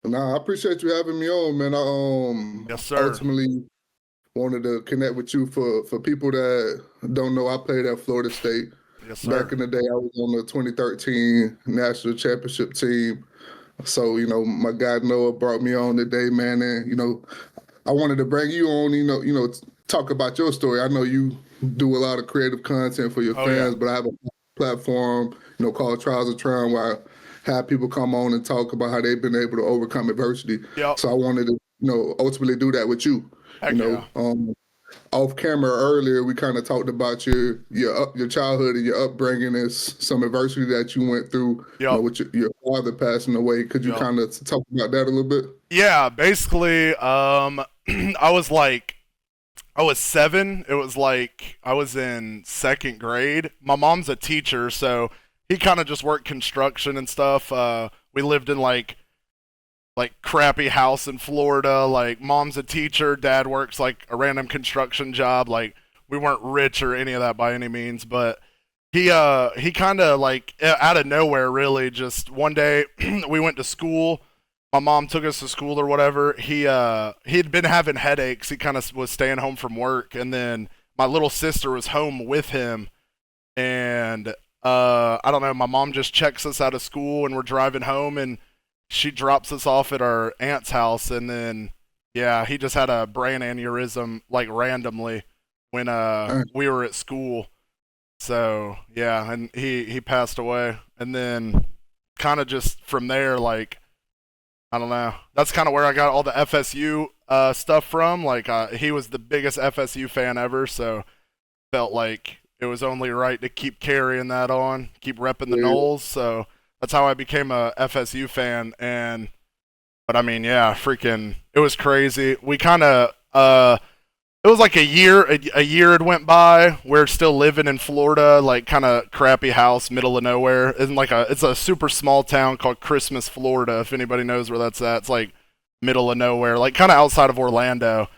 Nah, I appreciate you having me on, man. I Yes, sir. ultimately wanted to connect with you for people that don't know. I played at Florida State. Yes, Back sir. in the day, I was on the 2013 national championship team. So, my guy Noah brought me on today, man, and I wanted to bring you on, talk about your story. I know you do a lot of creative content for your Oh yeah. fans, but I have a platform, called Trials of Trying, where I have people come on and talk about how they've been able to overcome adversity. Yep. So I wanted to, ultimately do that with you. You Heck know, yeah. um, Off camera earlier, we kind of talked about your childhood and your upbringing and some adversity that you went through. Yep. With your father passing away. Could you Yep. kind of talk about that a little bit? Yeah. Basically, I was like, I was 7. It was like I was in second grade. My mom's a teacher, so he kind of just worked construction and stuff. We lived in like crappy house in Florida. Like mom's a teacher, dad works like a random construction job. Like we weren't rich or any of that by any means, but he kind of like out of nowhere really just one day we went to school. My mom took us to school or whatever. He'd been having headaches. He kind of was staying home from work, and then my little sister was home with him, and I don't know. My mom just checks us out of school, and we're driving home, and she drops us off at our aunt's house, and then yeah, he just had a brain aneurysm like randomly when we were at school. So yeah, and he passed away, and then kind of just from there, like I don't know. That's kind of where I got all the FSU stuff from. Like he was the biggest FSU fan ever, so felt like it was only right to keep carrying that on, keep repping the Yeah. Knowles. So that's how I became a FSU fan. And but I mean, yeah, freaking, it was crazy. We kind of it was like a year had went by. We're still living in Florida, like kind of crappy house, middle of nowhere. It's a super small town called Christmas, Florida. If anybody knows where that's at, it's like middle of nowhere, like kind of outside of Orlando.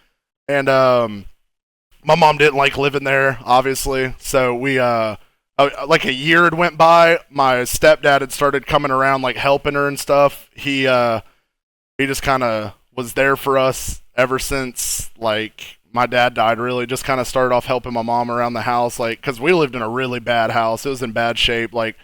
And my mom didn't like living there, obviously. So like a year had went by. My stepdad had started coming around, like helping her and stuff. He just kind of was there for us ever since like my dad died. Really, just kind of started off helping my mom around the house, like because we lived in a really bad house. It was in bad shape. Like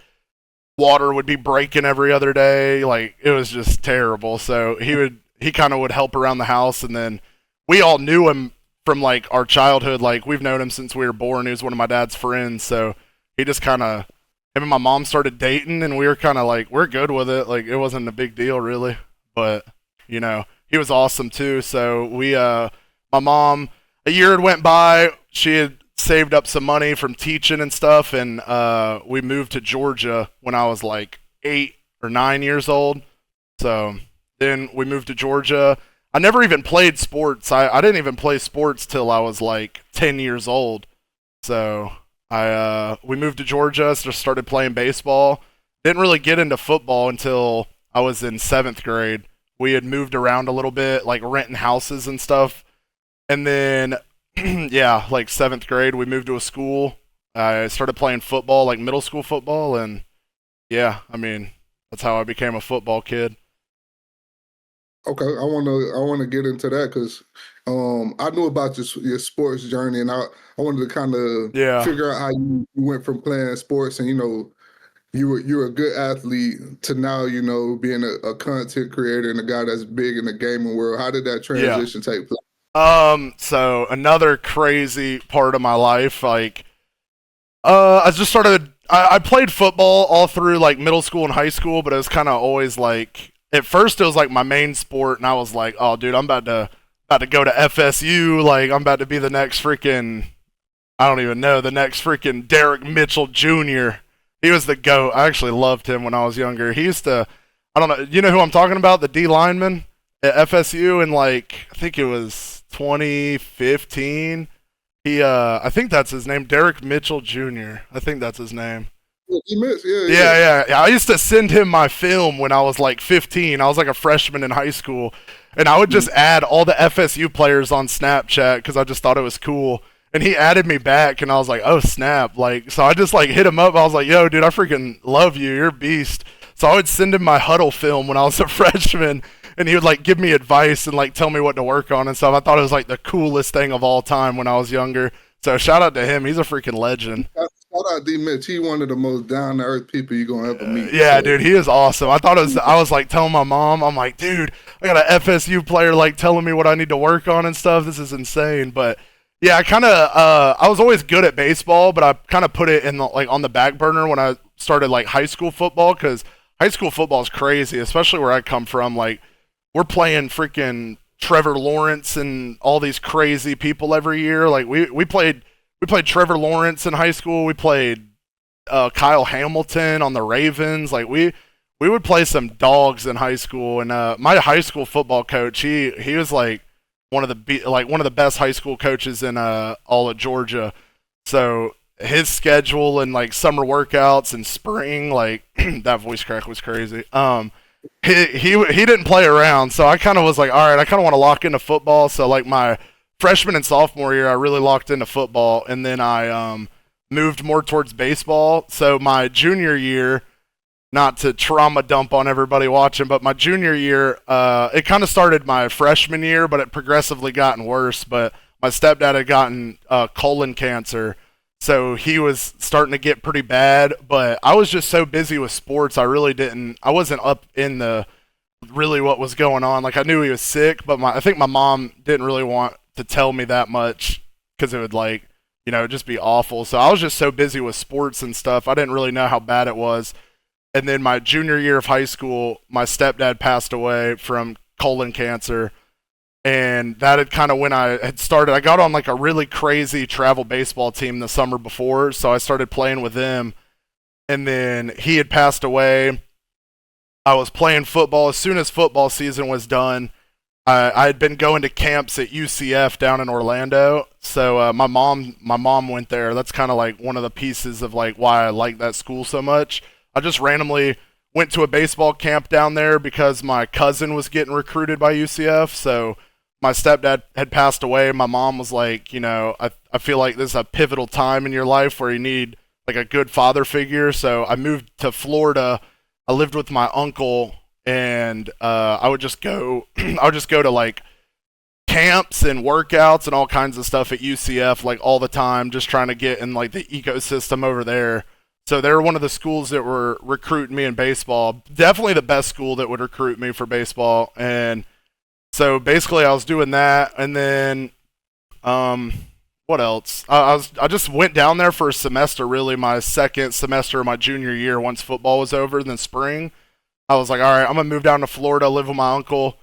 water would be breaking every other day. Like it was just terrible. So he kind of would help around the house, and then we all knew him from like our childhood. Like we've known him since we were born. He was one of my dad's friends. So he just kind of him and my mom started dating, and we were kind of like we're good with it. Like it wasn't a big deal really, but he was awesome too. So my mom, a year had went by. She had saved up some money from teaching and stuff, and we moved to Georgia when I was like 8 or 9 years old. So then we moved to Georgia. I never even played sports. I didn't even play sports till I was like 10 years old. So we moved to Georgia, just started playing baseball. Didn't really get into football until I was in seventh grade. We had moved around a little bit, like renting houses and stuff. And then, yeah, like seventh grade, we moved to a school. I started playing football, like middle school football, and yeah, I mean, that's how I became a football kid. Okay, I wanna get into that because I knew about your sports journey, and I wanted to kind of Yeah, figure out how you went from playing sports and you were a good athlete to now being a content creator and a guy that's big in the gaming world. How did that yeah. transition take place? So another crazy part of my life, like, I just started. I played football all through like middle school and high school, but it was kind of always like at first it was like my main sport, and I was like, oh, dude, I'm about to go to FSU. Like, I'm about to be the next freaking I don't even know the next freaking Derek Mitchell Jr. He was the goat. I actually loved him when I was younger. He used to. I don't know. You know who I'm talking about? The D lineman at FSU in like I think it was 2015. I think that's his name, Derek Mitchell Jr. I think that's his name. Yeah, you missed, yeah, Yeah, yeah. yeah. I used to send him my film when I was like 15. I was like a freshman in high school, and I would Mhm. just add all the FSU players on Snapchat because I just thought it was cool. And he added me back, and I was like, "Oh snap!" Like, so I just like hit him up. I was like, "Yo, dude, I freaking love you. You're a beast." So I would send him my huddle film when I was a freshman, and he would like give me advice and like tell me what to work on and stuff. I thought it was like the coolest thing of all time when I was younger. So shout out to him. He's a freaking legend. Shout out D Mitch. He one of the most down to earth people you're gonna ever meet. Yeah, so. dude, he is awesome. I was like telling my mom, I'm like, dude, I got an FSU player like telling me what I need to work on and stuff. This is insane. But yeah, I was always good at baseball, but I kind of put it in the, like on the back burner when I started like high school football, because high school football is crazy, especially where I come from. Like we're playing freaking Trevor Lawrence and all these crazy people every year. Like we played Trevor Lawrence in high school. We played Kyle Hamilton on the Ravens. Like we would play some dogs in high school. And my high school football coach, he was like one of the best high school coaches in all of Georgia. So his schedule and like summer workouts and spring, like that voice crack was crazy. He didn't play around, so I kind of was like, all right, I kind of want to lock into football. So like my freshman and sophomore year, I really locked into football, and then I moved more towards baseball. So my junior year, not to trauma dump on everybody watching, but my junior year, it kind of started my freshman year, but it progressively gotten worse. But my stepdad had gotten colon cancer, so he was starting to get pretty bad. But I was just so busy with sports, I wasn't up in the really what was going on. Like I knew he was sick, but I think my mom didn't really want to tell me that much because it would like, just be awful. So I was just so busy with sports and stuff, I didn't really know how bad it was. And then my junior year of high school, my stepdad passed away from colon cancer. And that had kind of when I had started. I got on like a really crazy travel baseball team the summer before, so I started playing with them. And then he had passed away. I was playing football. As soon as football season was done, I had been going to camps at UCF down in Orlando. So my mom went there. That's kind of like one of the pieces of like why I like that school so much. I just randomly went to a baseball camp down there because my cousin was getting recruited by UCF. So my stepdad had passed away. My mom was like, I feel like this is a pivotal time in your life where you need like a good father figure. So I moved to Florida. I lived with my uncle, and I would just go to like camps and workouts and all kinds of stuff at UCF like all the time, just trying to get in like the ecosystem over there. So they were one of the schools that were recruiting me in baseball. Definitely the best school that would recruit me for baseball. And so basically I was doing that. And then what else? I just went down there for a semester, really my second semester of my junior year once football was over in the spring. I was like, all right, I'm going to move down to Florida, live with my uncle.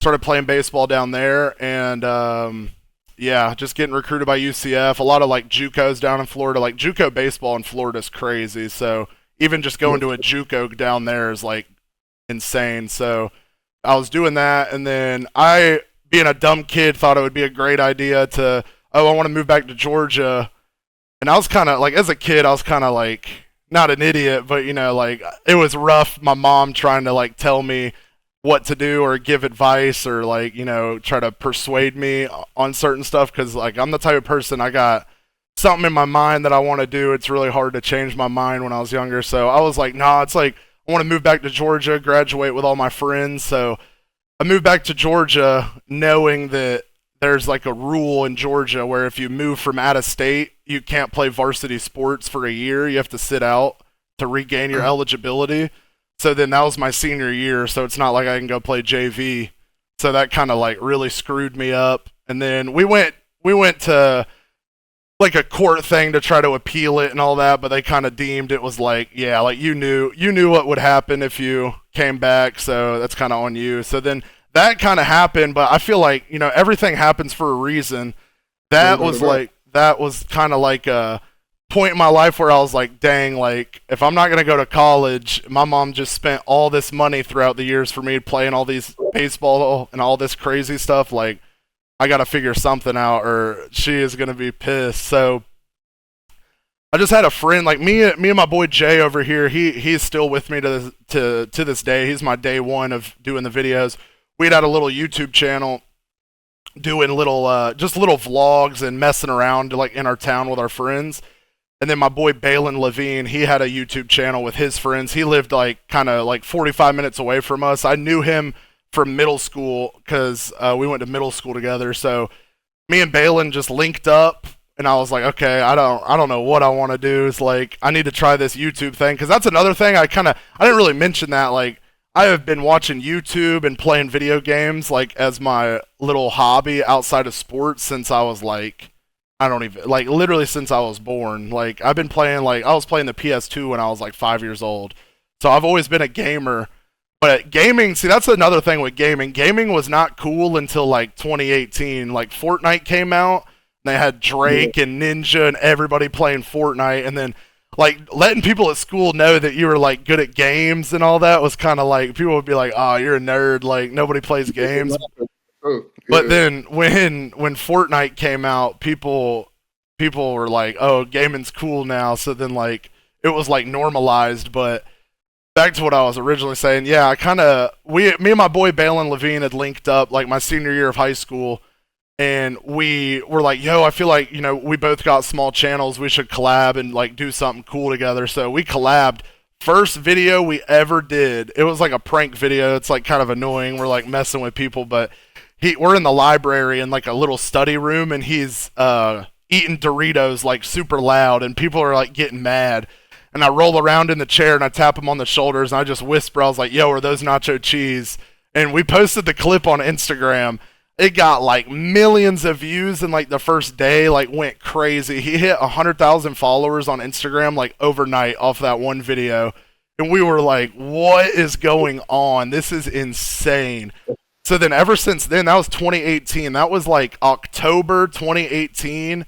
Started playing baseball down there. And yeah, just getting recruited by UCF. A lot of like JUCOs down in Florida. Like JUCO baseball in Florida is crazy. So even just going to a JUCO down there is like insane. So I was doing that, and then I, being a dumb kid, thought it would be a great idea to, I want to move back to Georgia. And I was kind of like, as a kid, I was kind of like not an idiot, but like it was rough. My mom trying to like tell me what to do or give advice or like try to persuade me on certain stuff, because like I'm the type of person, I got something in my mind that I want to do. It's really hard to change my mind when I was younger. So I was like, nah, it's like I want to move back to Georgia, graduate with all my friends. So I moved back to Georgia knowing that there's like a rule in Georgia where if you move from out of state, you can't play varsity sports for a year. You have to sit out to regain your eligibility. So then that was my senior year, so it's not like I can go play JV. So that kind of like really screwed me up. And then we went to like a court thing to try to appeal it and all that, but they kind of deemed it was like, yeah, like you knew what would happen if you came back, so that's kind of on you. So then that kind of happened, but I feel like, everything happens for a reason. That was kind of like a point in my life where I was like, dang, like if I'm not going to go to college, my mom just spent all this money throughout the years for me playing all these baseball and all this crazy stuff. Like I got to figure something out or she is going to be pissed. So I just had a friend, like me and my boy Jay over here. He's still with me to this day. He's my day one of doing the videos. We'd had a little YouTube channel doing just little vlogs and messing around like in our town with our friends. And then my boy Balin Levine, he had a YouTube channel with his friends. He lived like kind of like 45 minutes away from us. I knew him from middle school because we went to middle school together. So me and Balin just linked up, and I was like, okay, I don't know what I want to do. It's like I need to try this YouTube thing because that's another thing I didn't really mention that. Like I have been watching YouTube and playing video games like as my little hobby outside of sports since I was like, I don't even like literally since I was born. Like I've been playing like I was playing the PS2 when I was like 5 years old. So I've always been a gamer. But gaming, see that's another thing with gaming. Gaming was not cool until like 2018. Like Fortnite came out, and they had Drake and Ninja and everybody playing Fortnite, and then like letting people at school know that you were like good at games and all that was kind of like people would be like, "Oh, you're a nerd. Like nobody plays games." But then when Fortnite came out, people were like, "Oh, gaming's cool now." So then like it was like normalized. But back to what I was originally saying, yeah, me and my boy Balin Levine had linked up like my senior year of high school, and we were like, "Yo, I feel like we both got small channels. We should collab and like do something cool together." So we collabed. First video we ever did, it was like a prank video. It's like kind of annoying. We're like messing with people, but we're in the library in like a little study room, and he's eating Doritos like super loud, and people are like getting mad. And I roll around in the chair and I tap him on the shoulders and I just whisper, I was like, "Yo, are those nacho cheese?" And we posted the clip on Instagram. It got like millions of views in like the first day, like went crazy. He hit 100,000 followers on Instagram like overnight off that one video. And we were like, "What is going on? This is insane." So then ever since then, that was 2018. That was like October 2018.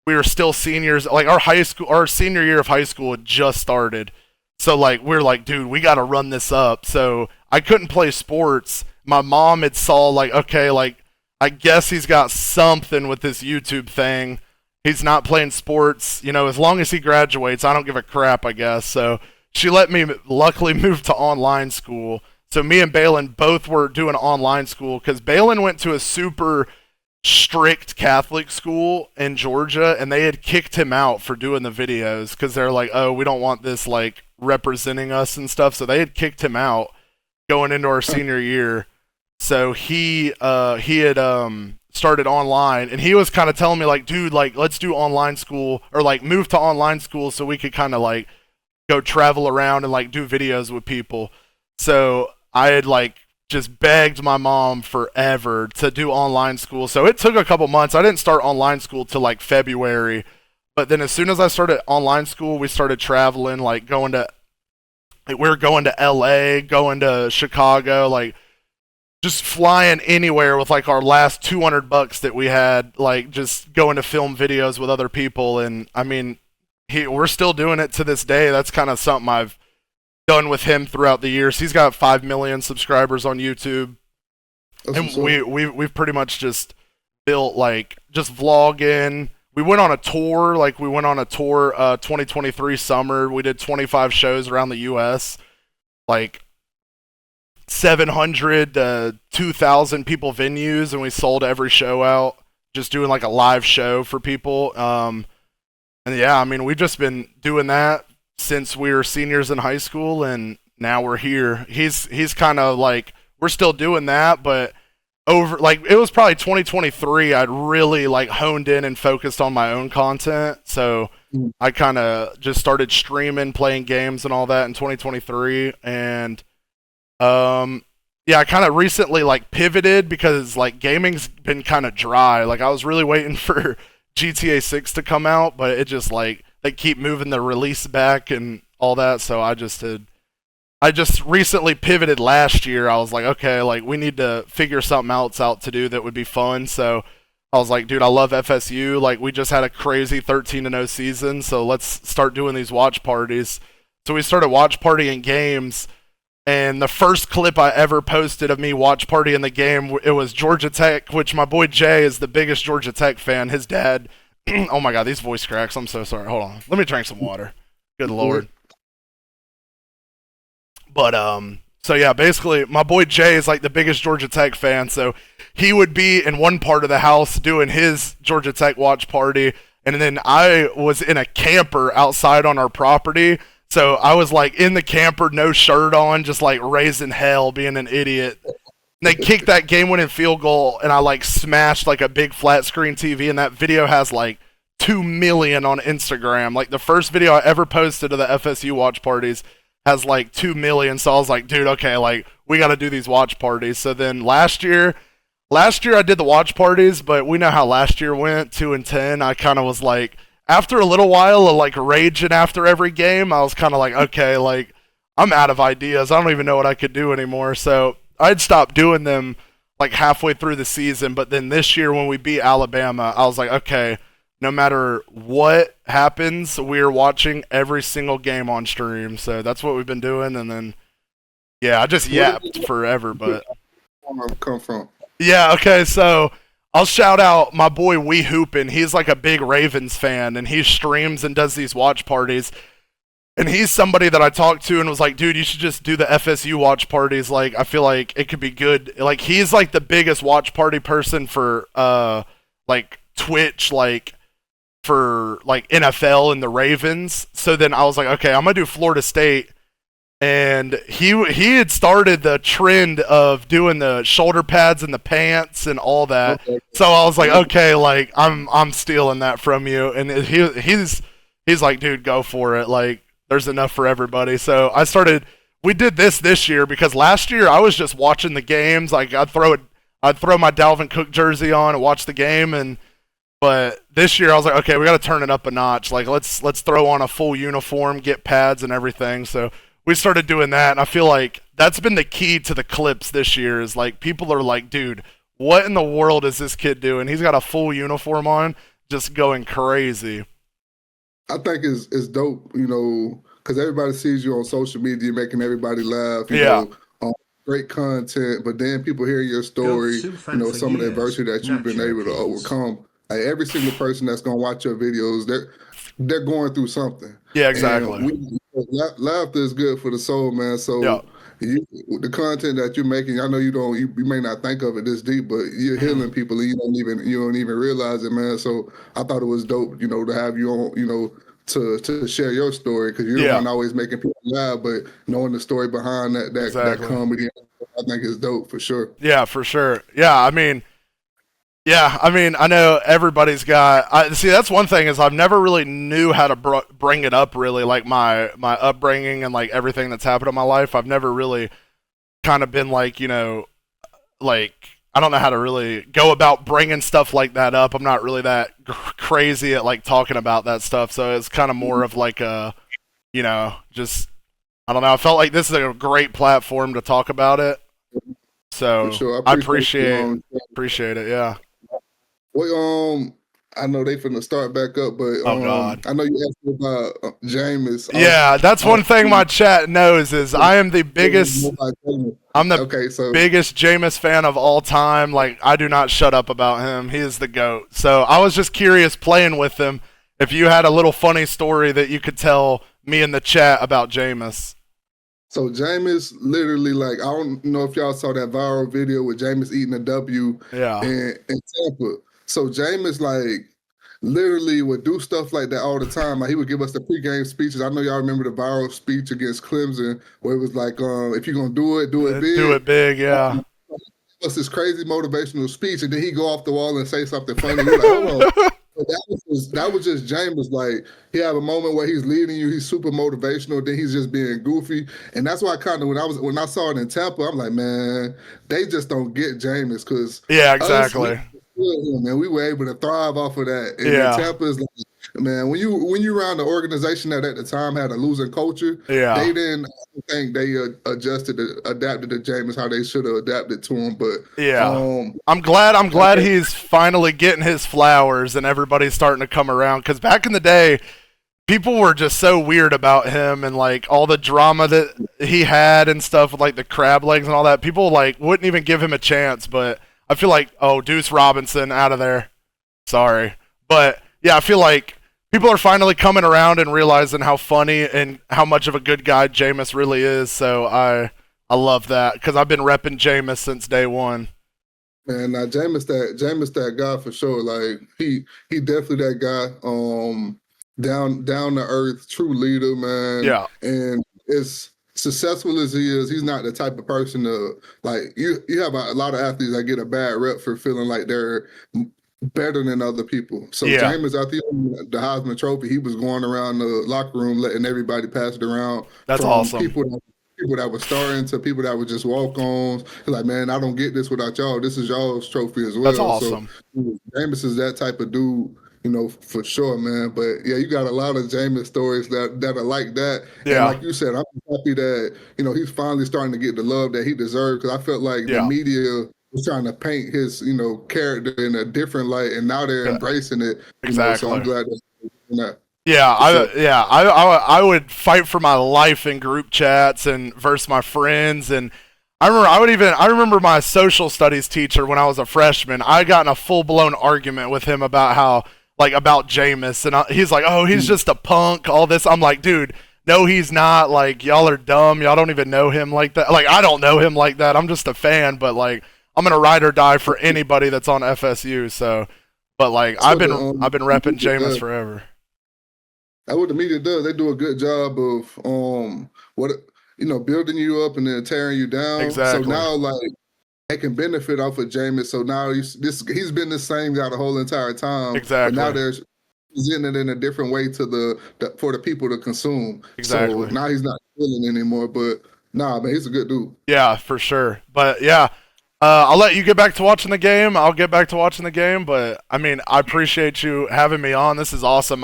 We were still seniors. Like our senior year of high school had just started. So like we're like, "Dude, we got to run this up." So I couldn't play sports. My mom had saw like, okay, like I guess he's got something with this YouTube thing. He's not playing sports, as long as he graduates, I don't give a crap, I guess. So she let me luckily move to online school. So me and Balin both were doing online school because Balin went to a super strict Catholic school in Georgia, and they had kicked him out for doing the videos because they're like, "Oh, we don't want this like representing us and stuff." So they had kicked him out going into our senior year. So he had started online, and he was kind of telling me like, "Dude, like let's do online school or like move to online school so we could kind of like go travel around and like do videos with people." So I had like just begged my mom forever to do online school. So it took a couple months. I didn't start online school till like February. But then as soon as I started online school, we started traveling, like we were going to LA, going to Chicago, like just flying anywhere with like our last $200 that we had, like just going to film videos with other people. And I mean, we're still doing it to this day. That's kind of something I've done with him throughout the years. He's got 5 million subscribers on YouTube. And we've pretty much just built like just vlogging. We went on a tour, 2023 summer. We did 25 shows around the US, like 700 to 2,000 people venues, and we sold every show out, just doing like a live show for people. And yeah, I mean, we've just been doing that since we were seniors in high school, and now we're here. He's kind of like, we're still doing that, but over like it was probably 2023 I'd really like honed in and focused on my own content. So I kind of just started streaming, playing games and all that in 2023. And yeah, I kind of recently like pivoted because like gaming's been kind of dry. Like I was really waiting for GTA 6 to come out, but it just like they keep moving the release back and all that. So I just recently pivoted last year. I was like, okay, like we need to figure something else out to do that would be fun. So I was like, dude, I love FSU. Like we just had a crazy 13-0 season. So let's start doing these watch parties. So we started watch partying games. And the first clip I ever posted of me watch party in the game, it was Georgia Tech, which my boy Jay is the biggest Georgia Tech fan. His dad, oh my God, these voice cracks. I'm so sorry. Hold on. Let me drink some water. Good Lord. But, so yeah, basically my boy Jay is like the biggest Georgia Tech fan. So he would be in one part of the house doing his Georgia Tech watch party. And then I was in a camper outside on our property. So I was like in the camper, no shirt on, just like raising hell, being an idiot. And they kicked that game-winning field goal, and I like smashed like a big flat screen TV, and that video has like 2 million on Instagram. Like the first video I ever posted of the FSU watch parties has like 2 million. So I was like, dude, okay, like we got to do these watch parties. So then last year I did the watch parties, but we know how last year went, 2-10. I kind of was like, after a little while of like raging after every game, I was kind of like, okay, like I'm out of ideas. I don't even know what I could do anymore. So I'd stopped doing them like halfway through the season. But then this year when we beat Alabama, I was like, okay, no matter what happens, we're watching every single game on stream. So that's what we've been doing. And then, yeah, I just yapped forever, but come from. Yeah, okay, so I'll shout out my boy Wee Hoopin. He's like a big Ravens fan, and he streams and does these watch parties. And he's somebody that I talked to and was like, dude, you should just do the FSU watch parties. Like, I feel like it could be good. Like, he's like the biggest watch party person for like Twitch, like for like NFL and the Ravens. So then I was like, okay, I'm gonna do Florida State. And he had started the trend of doing the shoulder pads and the pants and all that. Okay. So I was like, okay, like I'm stealing that from you. And he's like, dude, go for it. Like there's enough for everybody. So we did this year because last year I was just watching the games. Like I'd throw my Dalvin Cook jersey on and watch the game. But this year I was like, okay, we got to turn it up a notch. Like let's throw on a full uniform, get pads and everything. So we started doing that, and I feel like that's been the key to the clips this year is like people are like, dude, what in the world is this kid doing? He's got a full uniform on, just going crazy. I think it's dope, you know, because everybody sees you on social media making everybody laugh, you know, great content, but then people hear your story, you know, some of the adversity that you've been able to overcome. Like every single person that's going to watch your videos, they're going through something. Yeah, exactly. Laughter is good for the soul, man. So the content that you're making, I know you may not think of it this deep, but you're healing people and you don't even realize it, man. So I thought it was dope, you know, to have you on, you know, to share your story because you're the one always making people laugh, but knowing the story behind that comedy, I think is dope for sure. Yeah, for sure. Yeah, I mean, I know everybody's got. See, that's one thing is I've never really knew how to bring it up. Really, like my upbringing and like everything that's happened in my life. I've never really kind of been like, you know, like I don't know how to really go about bringing stuff like that up. I'm not really that crazy at like talking about that stuff. So it's kind of more of like a, you know, just I don't know. I felt like this is a great platform to talk about it. So sure. I appreciate it. Yeah. Well, I know they finna start back up, but I know you asked me about Jameis. Yeah, that's one thing my chat knows is I am the biggest. I'm the biggest Jameis fan of all time. Like I do not shut up about him. He is the GOAT. So I was just curious playing with him if you had a little funny story that you could tell me in the chat about Jameis. So Jameis literally, like, I don't know if y'all saw that viral video with Jameis eating a W in Tampa. So Jameis, like, literally would do stuff like that all the time. Like, he would give us the pregame speeches. I know y'all remember the viral speech against Clemson where it was like, if you're going to do it big. Do it big, yeah. It was this crazy motivational speech, and then he go off the wall and say something funny. You're like, hold on. That was just Jameis. Like he have a moment where he's leading you, he's super motivational, then he's just being goofy, and that's why I kind of when I saw it in Tampa, I'm like, man, they just don't get Jameis because exactly. Man, we were able to thrive off of that. And Tampa is like, man, when you around the organization that at the time had a losing culture, they didn't think they adapted to Jameis how they should have adapted to him. But I'm glad he's finally getting his flowers and everybody's starting to come around because back in the day, people were just so weird about him and like all the drama that he had and stuff with like the crab legs and all that. People like wouldn't even give him a chance, but I feel like, Deuce Robinson out of there. Sorry. But yeah, I feel like people are finally coming around and realizing how funny and how much of a good guy Jameis really is. So I love that because I've been repping Jameis since day one. Man, now Jameis that guy for sure. Like he definitely that guy. Down to earth, true leader, man. Yeah. And it's successful as he is, he's not the type of person to like. You have a lot of athletes that get a bad rep for feeling like they're better than other people. So Jameis, after he won the Heisman Trophy, he was going around the locker room letting everybody pass it around. That's from awesome. People that were starting to people that were just walk-ons. Like, man, I don't get this without y'all. This is y'all's trophy as well. That's awesome. So Jameis is that type of dude, for sure, man. But yeah, you got a lot of Jameis stories that are like that. Yeah. And like you said, I'm happy that, he's finally starting to get the love that he deserves, because I felt like the media was trying to paint his, character in a different light, and now they're embracing it. Exactly. So I'm glad that. Yeah, I would fight for my life in group chats and versus my friends, and I remember my social studies teacher when I was a freshman. I got in a full blown argument with him about about Jameis, and he's like, "Oh, he's just a punk." All this, I'm like, dude, no, he's not. Like, y'all are dumb. Y'all don't even know him like that. Like, I don't know him like that. I'm just a fan, but like, I'm gonna ride or die for anybody that's on FSU. So, but like, I've been repping Jameis forever. That's what the media does. They do a good job of building you up and then tearing you down. Exactly. So now, like, they can benefit off of Jameis. So now he's been the same guy the whole entire time. Exactly. But now they're presenting it in a different way for the people to consume. Exactly. So now he's not feeling anymore. But nah, man, he's a good dude. Yeah, for sure. But yeah. I'll let you get back to watching the game. I'll get back to watching the game. But I mean, I appreciate you having me on. This is awesome.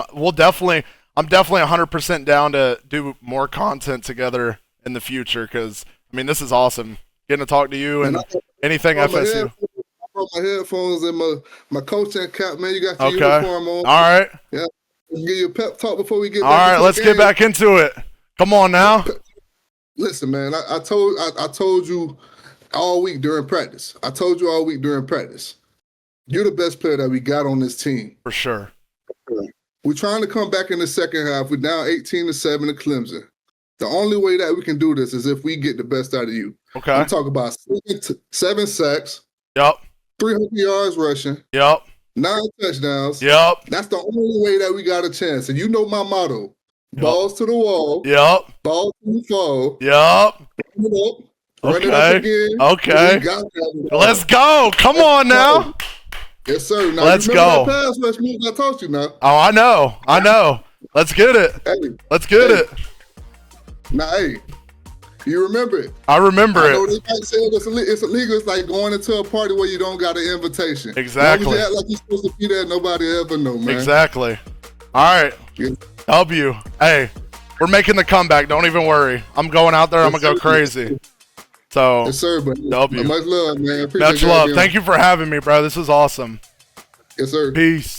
I'm definitely 100% down to do more content together in the future, because I mean, this is awesome. Getting to talk to you and anything FSU. I brought my headphones and my coaching cap, man. You got your uniform on. All right. Yeah. Give you a pep talk before we get back. All right, let's get back into it. Come on now. Listen, man. I told you all week during practice. You're the best player that we got on this team. For sure. We're trying to come back in the second half. We're down 18-7 to Clemson. The only way that we can do this is if we get the best out of you. Okay. I'm talking about 7 sacks. Yep. 300 yards rushing. Yep. 9 touchdowns. Yep. That's the only way that we got a chance. And you know my motto. Yep. Balls to the wall. Yep. Balls to the fall. Yep. Run it up. Run it up again. Okay. Let's go. Come on now. Yes, sir. Now, let's go. That pass rush move I taught you now. Oh, I know. Let's get it. Let's get it. Now, hey, you remember it. I remember it. They might say it's illegal. It's like going into a party where you don't got an invitation. Exactly. As long as you act like you're supposed to be there, nobody ever know, man. Exactly. All right. Yeah. W. Hey, we're making the comeback. Don't even worry. I'm going out there. I'm going to go crazy. So, yes, sir, buddy. W. Much love, man. Much love. Thank you for having me, bro. This is awesome. Yes, sir. Peace.